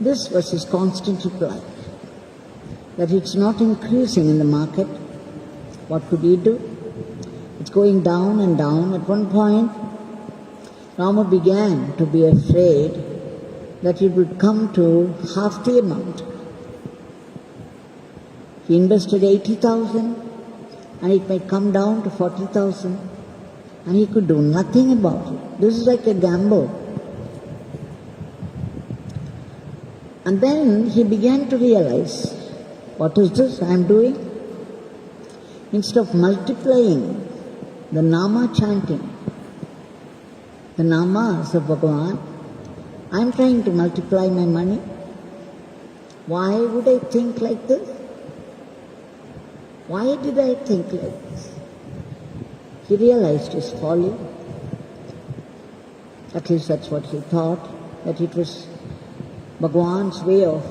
This was his constant reply, that it's not increasing in the market. What could he do? It's going down and down. At one point, Ramu began to be afraid that it would come to half the amount. He invested 80,000 and it might come down to 40,000 and he could do nothing about it. This is like a gamble. And then he began to realize, what is this I am doing? Instead of multiplying the Nama chanting, the Namas of Bhagwan, I am trying to multiply my money. Why would I think like this? Why did I think like this? He realized his folly. At least that's what he thought, that it was Bhagwan's way of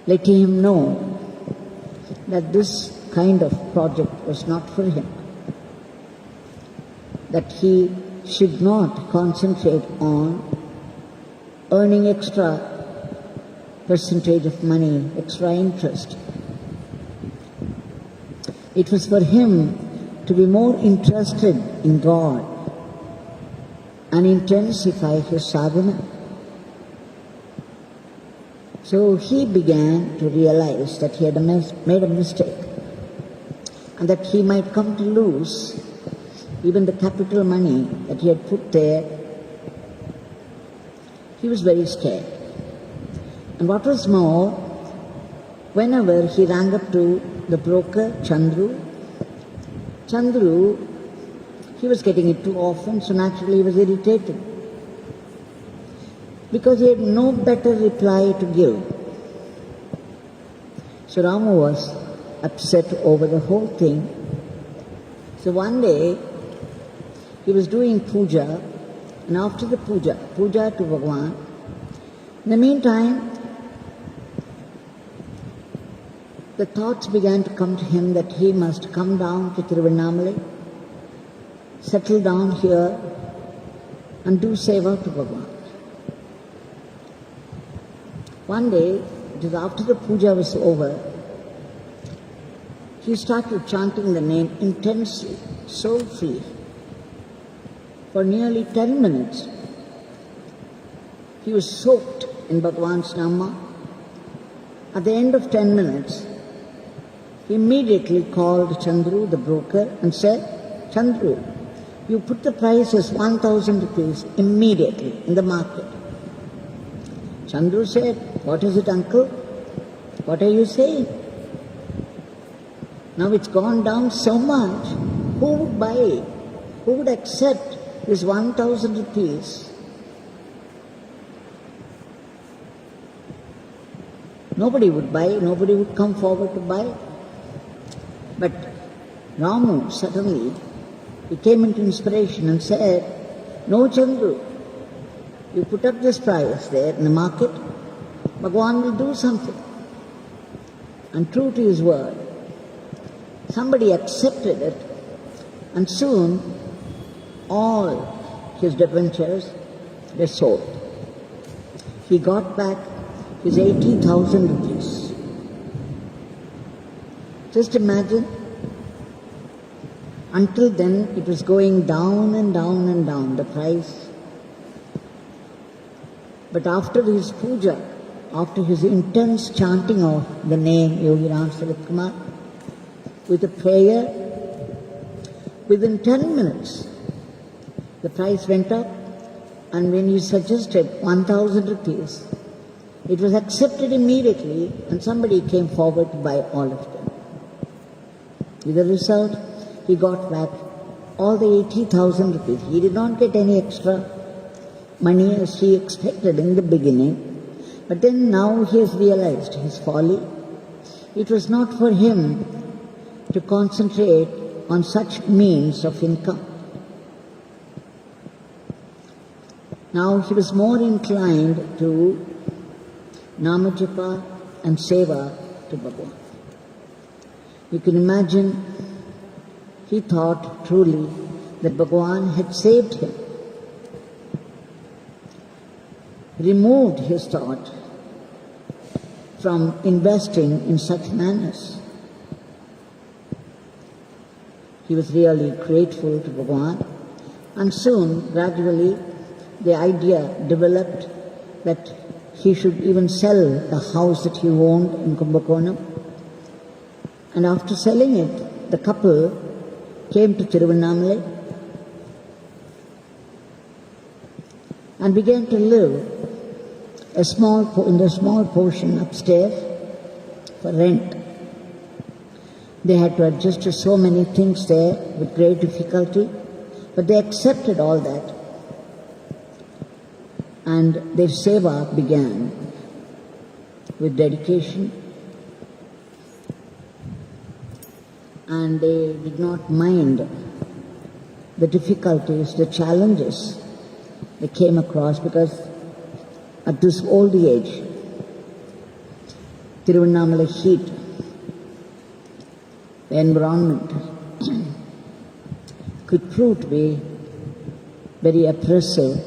letting him know that this kind of project was not for him, that he should not concentrate on earning extra percentage of money, extra interest. It was for him to be more interested in God and intensify his sadhana. So he began to realize that he had made a mistake and that he might come to lose even the capital money that he had put there. He was very scared. And what was more, whenever he rang up to the broker, Chandru, he was getting it too often, so naturally he was irritated, because he had no better reply to give. So Ramu was upset over the whole thing. So one day, he was doing puja, and after the puja to Bhagwan, in the meantime, the thoughts began to come to him that he must come down to Tiruvannamalai, settle down here, and do seva to Bhagwan. One day, it was after the puja was over, he started chanting the name intensely, soulfully, for nearly 10 minutes. He was soaked in Bhagwan's Nama. At the end of 10 minutes, he immediately called Chandru, the broker, and said, Chandru, you put the price as 1,000 rupees immediately in the market. Chandru said, what is it, uncle? What are you saying? Now it's gone down so much. Who would buy it? Who would accept this 1,000 rupees? Nobody would buy, nobody would come forward to buy. But Ramu suddenly, he came into inspiration and said, no, Chandru, you put up this price there in the market, Bhagwan will do something. And true to his word, somebody accepted it, and soon all his debentures were sold. He got back his 80,000 rupees. Just imagine, until then it was going down and down and down, the price. But after his puja, after his intense chanting of the name Yogi Ramsuratkumar, with a prayer, within 10 minutes, the price went up, and when he suggested 1,000 rupees, it was accepted immediately, and somebody came forward to buy all of them. With the result, he got back all the 80,000 rupees. He did not get any extra money as he expected in the beginning, but then now he has realized his folly. It was not for him to concentrate on such means of income. Now he was more inclined to Namajapa and Seva to Bhagwan. You can imagine, he thought truly that Bhagwan had saved him, removed his thought from investing in such manners. He was really grateful to Bhagwan, and soon, gradually, the idea developed that he should even sell the house that he owned in Kumbakonam. And after selling it, the couple came to Tiruvannamalai and began to live in a small portion upstairs for rent. They had to adjust to so many things there with great difficulty, but they accepted all that. And their seva began with dedication, and they did not mind the difficulties, the challenges they came across, because at this old age, Tiruvannamalai heat, the environment could prove to be very oppressive,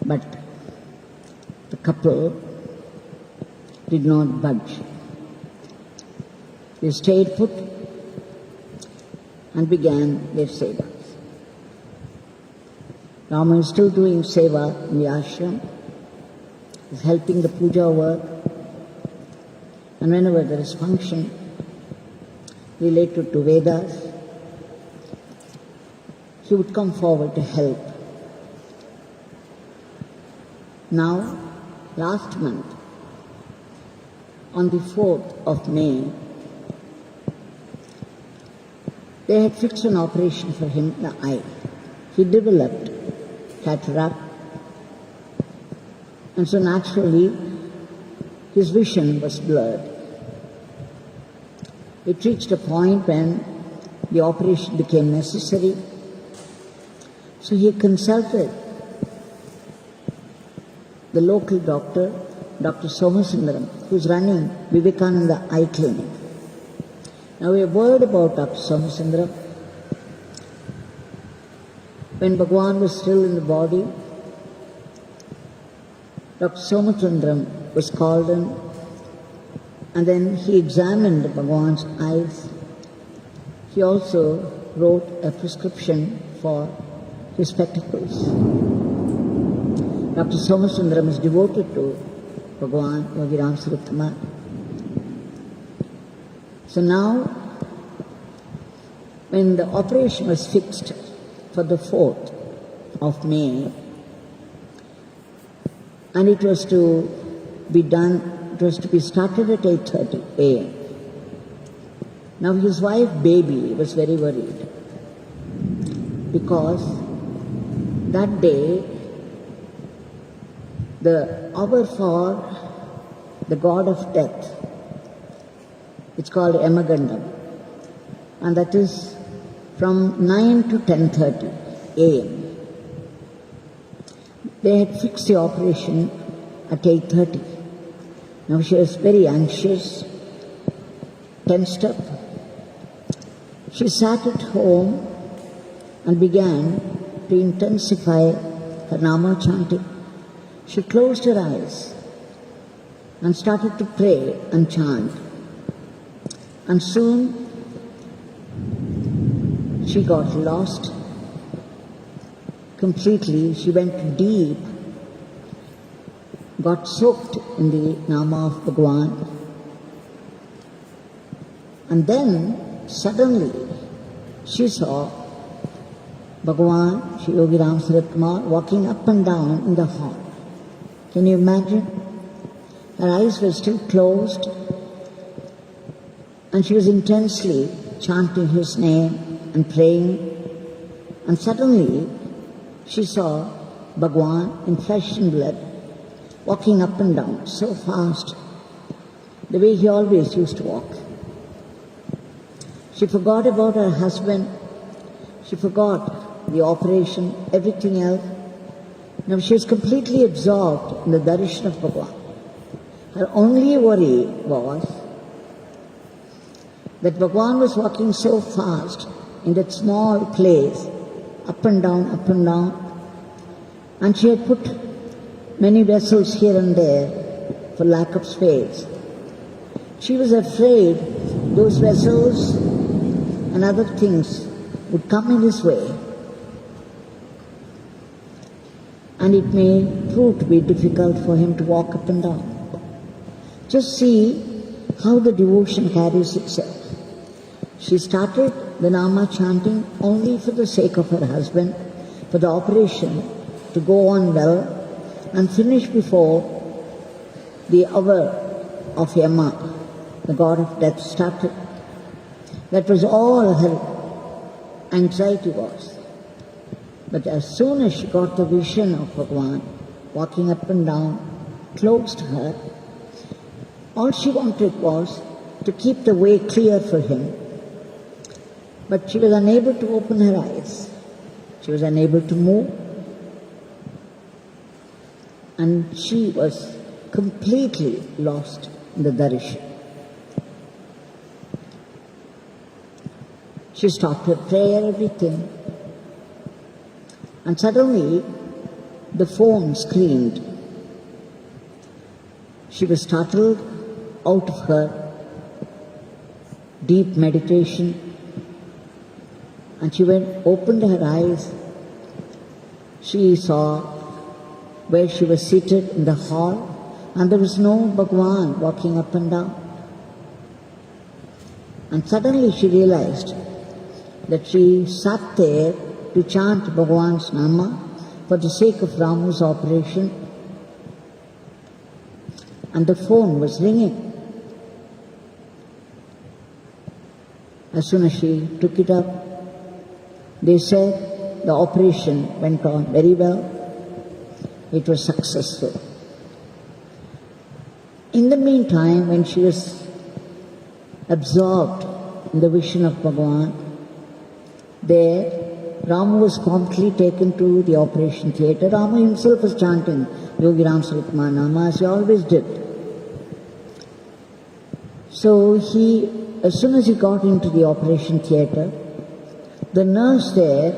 but the couple did not budge. They stayed put and began their seva. Ramu is still doing seva in the ashram. He's helping the puja work. And whenever there is function related to Vedas, he would come forward to help. Now, last month, on the 4th of May, they had fixed an operation for him in the eye. He developed cataract, and so naturally his vision was blurred. It reached a point when the operation became necessary, so he consulted the local doctor, Dr. Somasundaram, who is running Vivekananda Eye Clinic. Now a word about Dr. Somasundaram. When Bhagwan was still in the body, Dr. Somasundaram was called in, and then he examined Bhagwan's eyes. He also wrote a prescription for his spectacles. Dr. Somasundaram is devoted to Bhagwan, Yogi Ramsuratkumar. So now, when the operation was fixed for the 4th of May, and it was to be done, it was to be started at 8:30 a.m. Now his wife, Baby, was very worried, because that day, the hour for the god of death, it's called Yamakandam, and that is from 9 to 10:30 a.m. They had fixed the operation at 8:30. Now she was very anxious, tensed up. She sat at home and began to intensify her Nama chanting. She closed her eyes and started to pray and chant. And soon she got lost completely. She went deep, got soaked in the Nama of Bhagwan. And then suddenly she saw Bhagwan, Shri Yogi Ramsuratkumar, walking up and down in the hall. Can you imagine? Her eyes were still closed, and she was intensely chanting his name and praying. And suddenly she saw Bhagwan in flesh and blood, walking up and down so fast, the way he always used to walk. She forgot about her husband. She forgot the operation, everything else. Now she was completely absorbed in the darshan of Bhagwan. Her only worry was that Bhagwan was walking so fast in that small place, up and down, and she had put many vessels here and there for lack of space. She was afraid those vessels and other things would come in his way, and it may prove to be difficult for him to walk up and down. Just see how the devotion carries itself. She started the Nama chanting only for the sake of her husband, for the operation to go on well and finish before the hour of Yama, the god of death, started. That was all her anxiety was. But as soon as she got the vision of Bhagwan walking up and down close to her, all she wanted was to keep the way clear for him. But she was unable to open her eyes. She was unable to move. And she was completely lost in the darshan. She stopped her prayer, everything. And suddenly, the phone screamed. She was startled out of her deep meditation, and she opened her eyes. She saw where she was seated in the hall, and there was no Bhagwan walking up and down. And suddenly she realized that she sat there to chant Bhagwan's Nama for the sake of Ramu's operation, and the phone was ringing. As soon as she took it up, they said the operation went on very well. It was successful. In the meantime, when she was absorbed in the vision of Bhagwan, there Ramu was promptly taken to the operation theatre. Ramu himself was chanting Yogi Ramsuratkumar Nama, as he always did. So as soon as he got into the operation theatre, the nurse there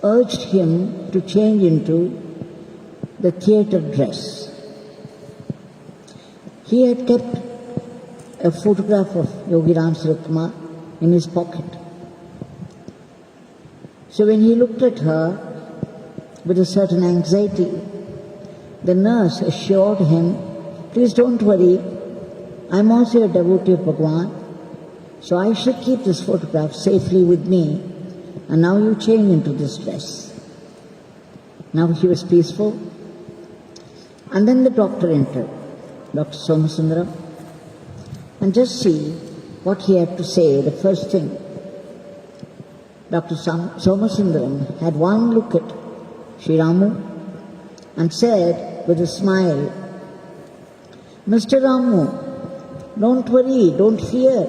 urged him to change into the theatre dress. He had kept a photograph of Yogi Ramsuratkumar in his pocket. So when he looked at her with a certain anxiety, the nurse assured him, "Please don't worry, I'm also a devotee of Bhagwan, so I should keep this photograph safely with me, and now you change into this dress." Now he was peaceful. And then the doctor entered, Dr. Somasundaram, and just see what he had to say. The first thing, Dr. Somasundaram had one look at Shri Ramu and said with a smile, "Mr. Ramu, don't worry, don't fear.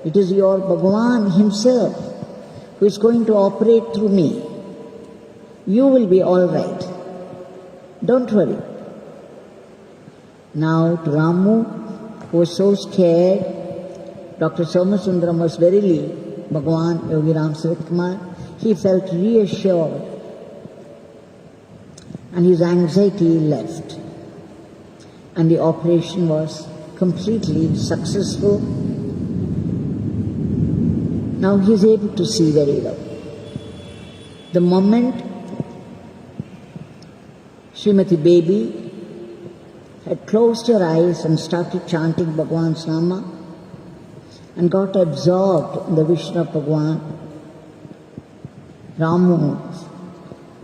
It is your Bhagwan himself who is going to operate through me. You will be all right. Don't worry." Now to Ramu, who was so scared, Dr. Somasundaram was verily Bhagwan Yogi Ramsuratkumar. He felt reassured, and his anxiety left. And the operation was completely successful. Now he is able to see very well. The moment Shrimati Baby had closed her eyes and started chanting Bhagwan's Nama and got absorbed in the vision of Bhagwan, Ramu's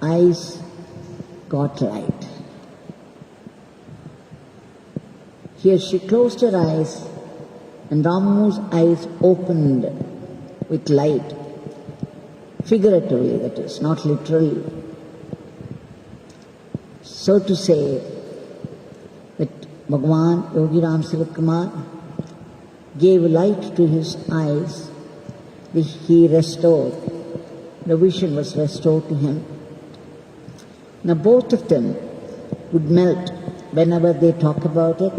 eyes got light. Here she closed her eyes and Ramu's eyes opened with light, figuratively, that is, not literally. So to say that Bhagwan Yogi Ramsuratkumar gave light to his eyes, he restored, the vision was restored to him. Now both of them would melt whenever they talk about it.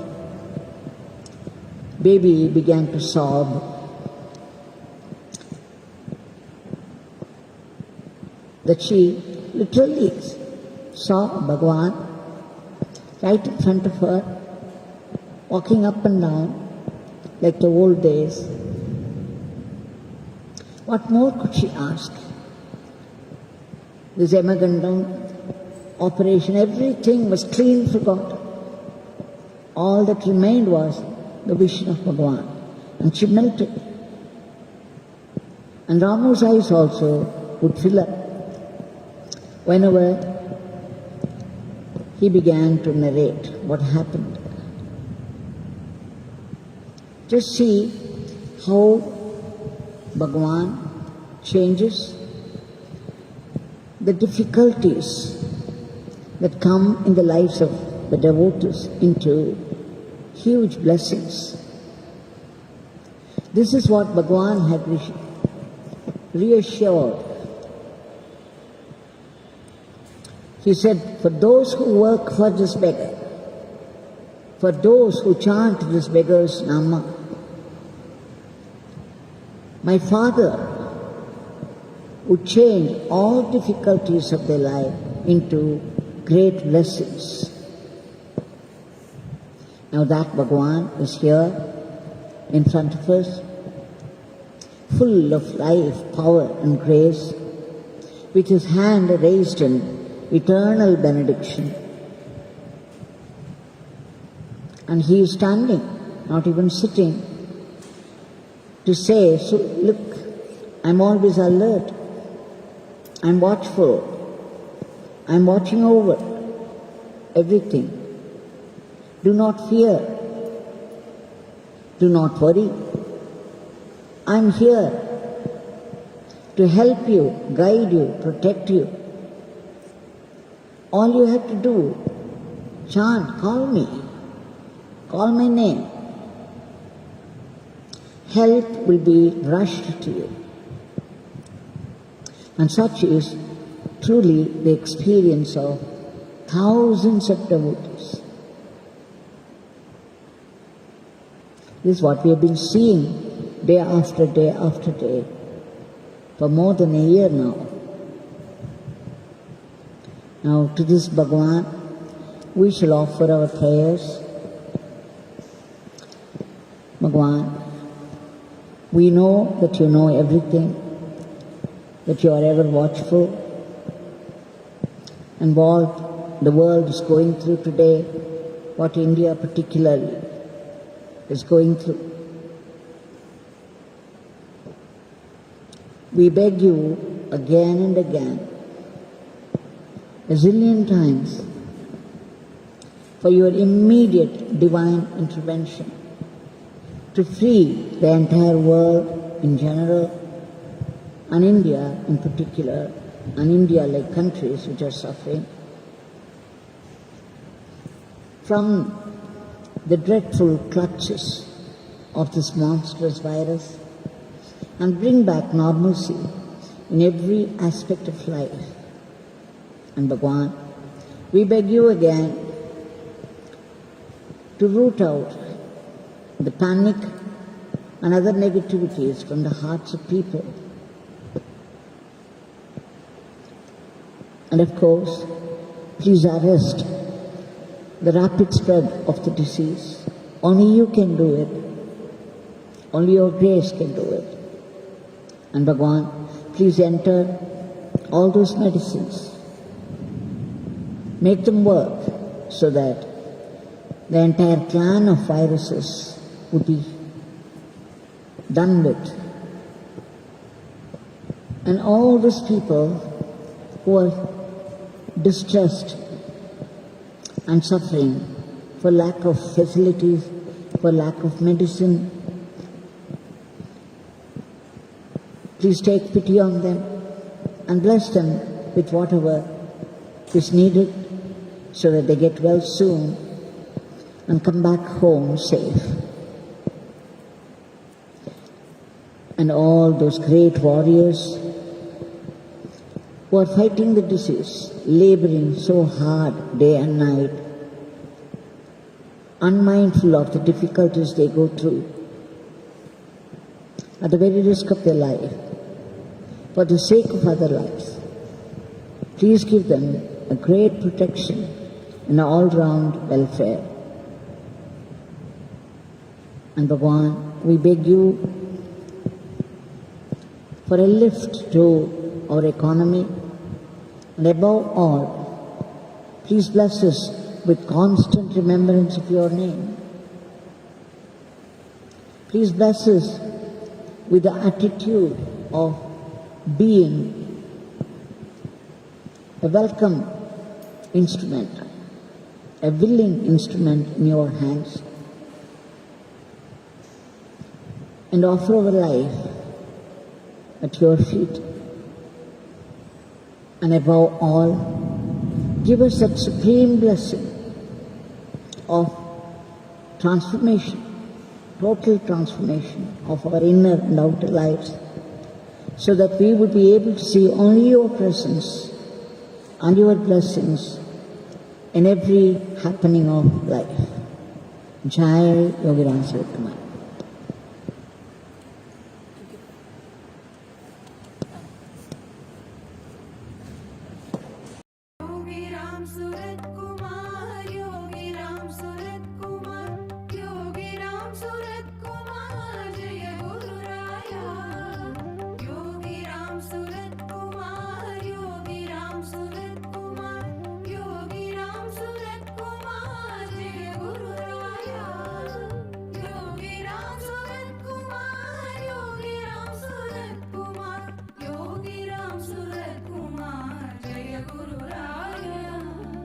Baby began to sob. That she literally saw Bhagwan right in front of her, walking up and down like the old days. What more could she ask? This Yamakandam operation, everything was clean forgotten. All that remained was the vision of Bhagwan. And she melted. And Ramu's eyes also would fill up whenever he began to narrate what happened. Just see how Bhagwan changes the difficulties that come in the lives of the devotees into huge blessings. This is what Bhagwan had reassured. He said, for those who work for this beggar, for those who chant this beggar's Nama, my Father would change all difficulties of their life into great blessings. Now that Bhagwan is here in front of us, full of life, power and grace, with his hand raised in eternal benediction. And he is standing, not even sitting, to say, so look, I'm always alert, I'm watchful, I'm watching over everything. Do not fear, do not worry. I'm here to help you, guide you, protect you. All you have to do, chant, call me, call my name. Help will be rushed to you. And such is truly the experience of thousands of devotees. This is what we have been seeing day after day after day for more than a year now. Now to this Bhagwan we shall offer our prayers. Bhagwan, we know that you know everything, that you are ever watchful, and what the world is going through today, what India particularly is going through. We beg you again and again, a zillion times, for your immediate divine intervention to free the entire world in general, and India in particular, and India-like countries which are suffering from the dreadful clutches of this monstrous virus, and bring back normalcy in every aspect of life. And Bhagwan, we beg you again to root out the panic and other negativities from the hearts of people. And of course, please arrest the rapid spread of the disease. Only you can do it. Only your grace can do it. And Bhagwan, please enter all those medicines. Make them work so that the entire clan of viruses would be done with. And all those people who are distressed and suffering for lack of facilities, for lack of medicine, please take pity on them and bless them with whatever is needed so that they get well soon and come back home safe. And all those great warriors who are fighting the disease, laboring so hard day and night, unmindful of the difficulties they go through, at the very risk of their life, for the sake of other lives. Please give them a great protection and all-round welfare. And Bhagwan, we beg you for a lift to our economy, and above all, please bless us with constant remembrance of your name. Please bless us with the attitude of being a welcome instrument, a willing instrument in your hands, and offer our life at your feet. And above all, give us that supreme blessing of transformation, total transformation of our inner and outer lives, so that we would be able to see only your presence and your blessings in every happening of life. Jai Yogi Ramsuratkumar. Yogi Ramsuratkumar